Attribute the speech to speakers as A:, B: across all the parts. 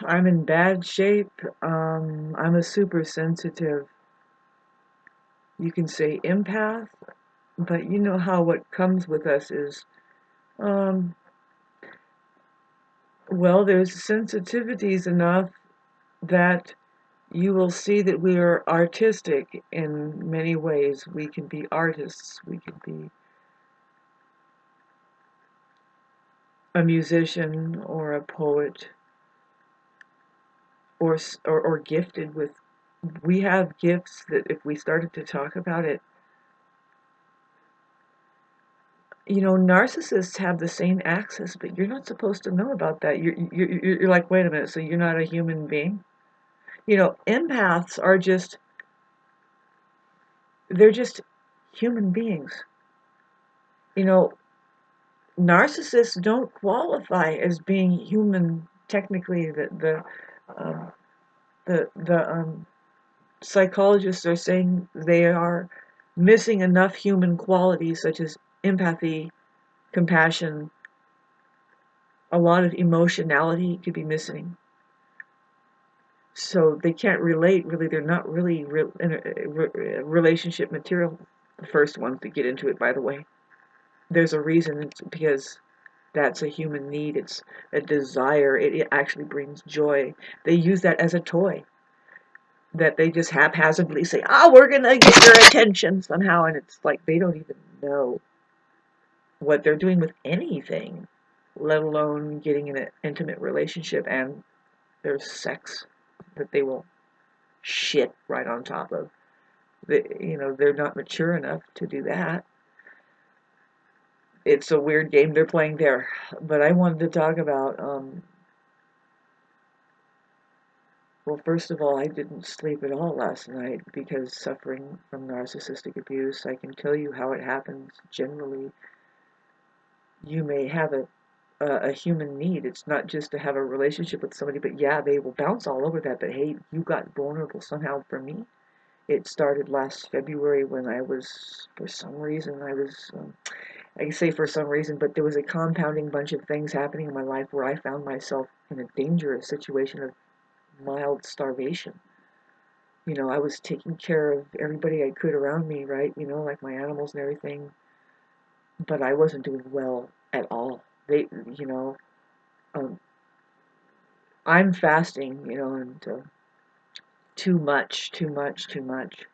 A: I'm in bad shape. I'm a super sensitive, you can say empath, but you know how what comes with us is, um, well, there's sensitivities enough that you will see that we are artistic in many ways. We can be artists, we can be a musician or a poet or gifted with. We have gifts that if we started to talk about it, you know, narcissists have the same access, but you're not supposed to know about that. You're like, wait a minute, so you're not a human being? You know, empaths are just, they're just human beings. You know, narcissists don't qualify as being human. Technically, um, the psychologists are saying they are missing enough human qualities such as empathy, compassion, a lot of emotionality could be missing. So they can't relate, really. They're not really in a relationship material. The first ones to get into it, by the way. There's a reason. It's because that's a human need. It's a desire. It actually brings joy. They use that as a toy that they just haphazardly say, "Oh, we're gonna get your attention somehow," and it's like they don't even know what they're doing with anything, let alone getting in an intimate relationship. And there's sex that they will shit right on top of. They're not mature enough to do that. It's a weird game they're playing there. But I wanted to talk about, well, first of all, I didn't sleep at all last night because suffering from narcissistic abuse. I can tell you how it happens. Generally, you may have a human need. It's not just to have a relationship with somebody, but yeah, they will bounce all over that. But hey, you got vulnerable somehow. For me, it started last February when I was, for some reason, I can say for some reason, but there was a compounding bunch of things happening in my life where I found myself in a dangerous situation of mild starvation. You know, I was taking care of everybody I could around me, right? You know, like my animals and everything, but I wasn't doing well at all. They, you know, um, I'm fasting, you know, and too much, too much, too much.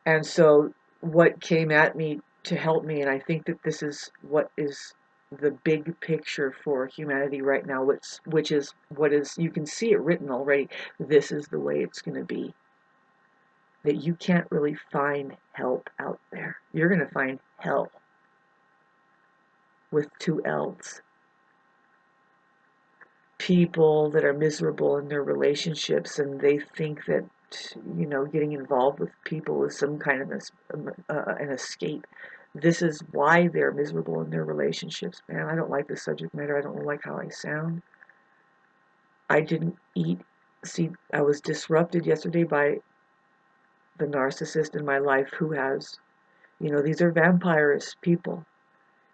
A: And so what came at me to help me, and I think that this is what is the big picture for humanity right now, which is what is, you can see it written already. This is the way it's going to be. That you can't really find help out there. You're going to find hell with two L's. People that are miserable in their relationships and they think that, you know, getting involved with people is some kind of an escape. This is why they're miserable in their relationships. Man, I don't like the subject matter. I don't like how I sound. I didn't eat. See, I was disrupted yesterday by the narcissist in my life who has, you know, these are vampirist people.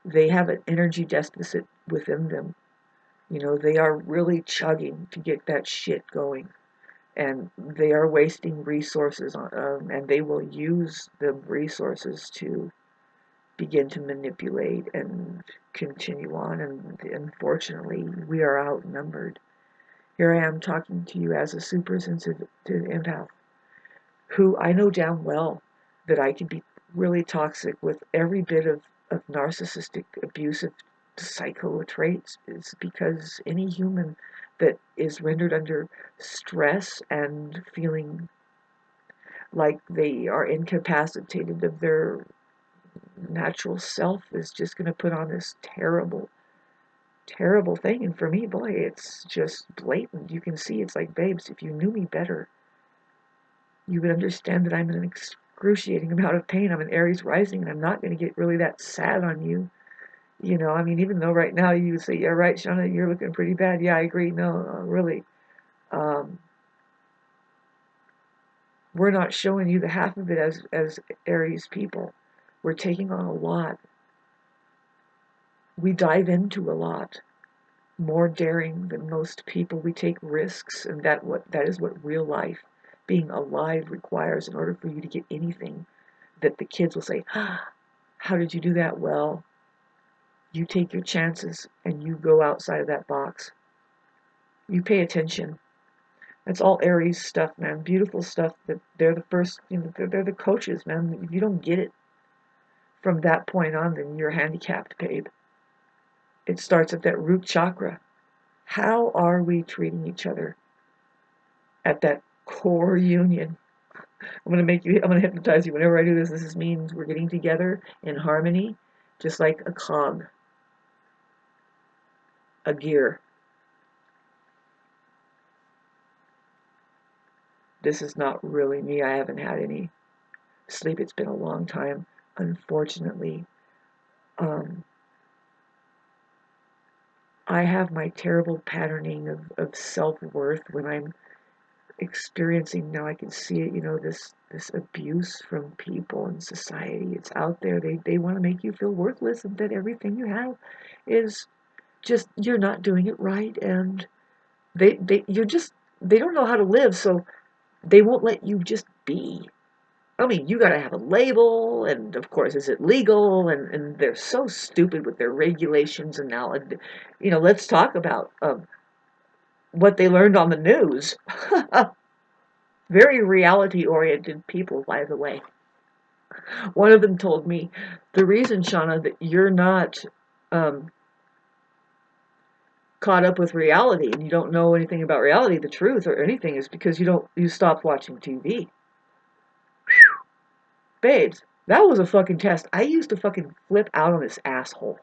A: They have an energy deficit within them. You know, they are really chugging to get that shit going. And they are wasting resources on, and they will use the resources to begin to manipulate and continue on. And unfortunately, we are outnumbered. Here I am talking to you as a super sensitive empath who I know damn well that I can be really toxic with every bit of narcissistic, abusive, psycho traits. Is because any human that is rendered under stress and feeling like they are incapacitated of their natural self is just going to put on this terrible, terrible thing. And for me, boy, it's just blatant. You can see it's like, babes, if you knew me better, you would understand that I'm in an excruciating amount of pain. I'm an Aries rising, and I'm not going to get really that sad on you. You know, I mean, even though right now you would say, yeah, right, Shauna, you're looking pretty bad. Yeah, I agree. No, really. Um, we're not showing you the half of it as Aries people. We're taking on a lot. We dive into a lot. more daring than most people. We take risks, and that is what real life, being alive, requires in order for you to get anything. That the kids will say, ah, how did you do that? Well, you take your chances and you go outside of that box. You pay attention. That's all Aries stuff, man. Beautiful stuff. That they're the first, they're the coaches, man. If you don't get it from that point on, then you're handicapped, babe. It starts at that root chakra. How are we treating each other at that core union? I'm gonna hypnotize you whenever I do this. This means we're getting together in harmony, just like a cog, a gear. This is not really me. I haven't had any sleep. It's been a long time, unfortunately. I have my terrible patterning of self-worth when I'm experiencing, now I can see it, this abuse from people in society. It's out there. They want to make you feel worthless and that everything you have is just, you're not doing it right, and they don't know how to live, so they won't let you just be. I mean, you gotta have a label, and of course, is it legal? And they're so stupid with their regulations, and now, let's talk about what they learned on the news. Very reality-oriented people, by the way. One of them told me, the reason, Shauna, that you're not caught up with reality and you don't know anything about reality, the truth, or anything, is because you stopped watching TV. Babes, that was a fucking test. I used to fucking flip out on this asshole.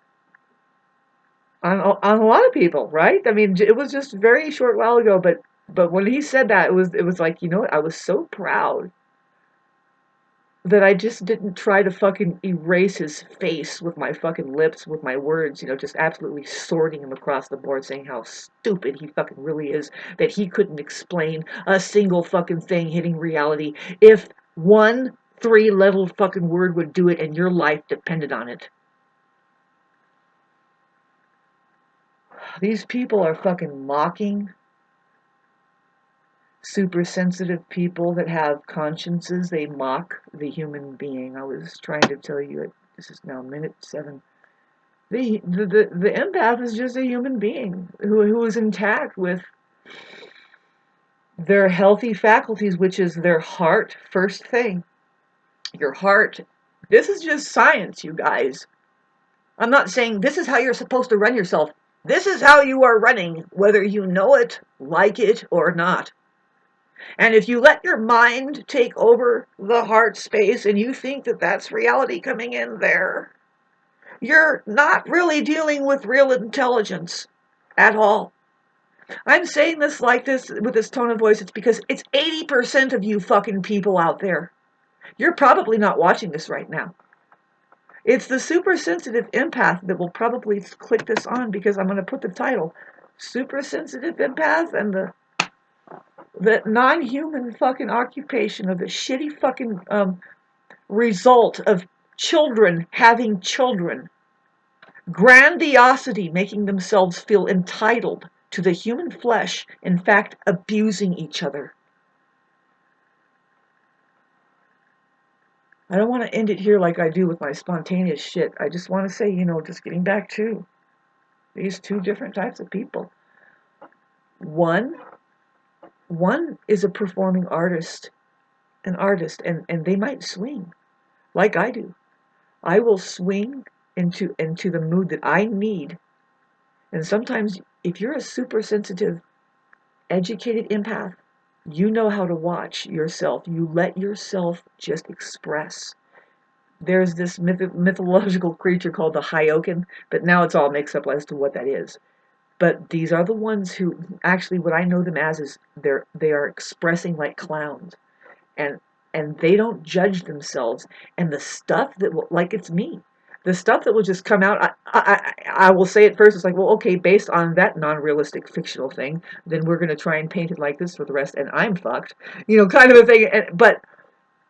A: On a lot of people, right? I mean, it was just a very short while ago, but when he said that, it was like, you know what? I was so proud that I just didn't try to fucking erase his face with my fucking lips, with my words, just absolutely sorting him across the board, saying how stupid he fucking really is, that he couldn't explain a single fucking thing hitting reality if one three-level fucking word would do it and your life depended on it. These people are fucking mocking super sensitive people that have consciences. They mock the human being. I was trying to tell you, this is now minute 7. The empath is just a human being who is intact with their healthy faculties, which is their heart. First thing, your heart. This is just science, you guys. I'm not saying this is how you're supposed to run yourself. This is how you are running, whether you know it, like it, or not. And if you let your mind take over the heart space and you think that that's reality coming in there, you're not really dealing with real intelligence at all. I'm saying this like this with this tone of voice. It's because it's 80% of you fucking people out there. You're probably not watching this right now. It's the super sensitive empath that will probably click this on, because I'm going to put the title super sensitive empath and the non-human fucking occupation of the shitty fucking result of children having children. Grandiosity, making themselves feel entitled to the human flesh, in fact, abusing each other. I don't want to end it here like I do with my spontaneous shit. I just want to say, just getting back to these two different types of people. One is a performing artist, and they might swing like I do. I will swing into the mood that I need. And sometimes, if you're a super sensitive, educated empath, you know how to watch yourself. You let yourself just express. There's this mythological creature called the Hyokin, but now it's all mixed up as to what that is. But these are the ones who, actually, what I know them as is they are expressing like clowns, and they don't judge themselves. And the stuff that will, like, it's me. The stuff that will just come out, I will say it first. It's like, well, okay, based on that non-realistic fictional thing, then we're going to try and paint it like this for the rest, and I'm fucked, kind of a thing. But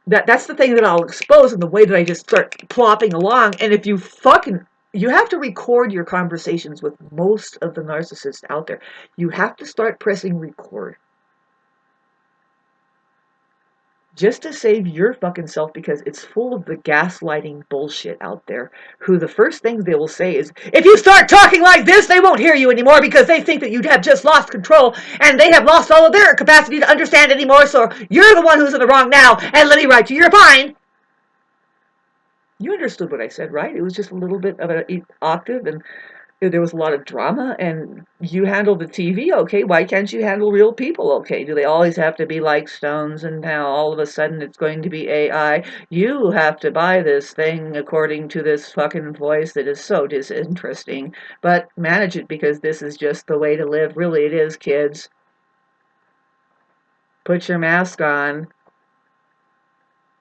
A: that's the thing that I'll expose in the way that I just start plopping along. And if you fucking, You have to record your conversations with most of the narcissists out there. You have to start pressing record. Just to save your fucking self, because it's full of the gaslighting bullshit out there, who the first things they will say is, if you start talking like this, they won't hear you anymore because they think that you have just lost control and they have lost all of their capacity to understand anymore, so you're the one who's in the wrong now, and let me write you, you're fine. You understood what I said, right? It was just a little bit of an octave, and there was a lot of drama, and you handle the TV okay. Why can't you handle real people okay? Do they always have to be like stones, and now all of a sudden it's going to be AI? You have to buy this thing according to this fucking voice that is so disinteresting, but manage it because this is just the way to live. Really, it is, kids. Put your mask on.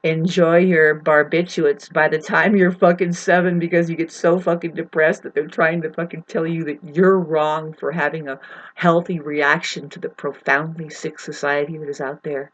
A: Enjoy your barbiturates by the time you're fucking 7, because you get so fucking depressed that they're trying to fucking tell you that you're wrong for having a healthy reaction to the profoundly sick society that is out there.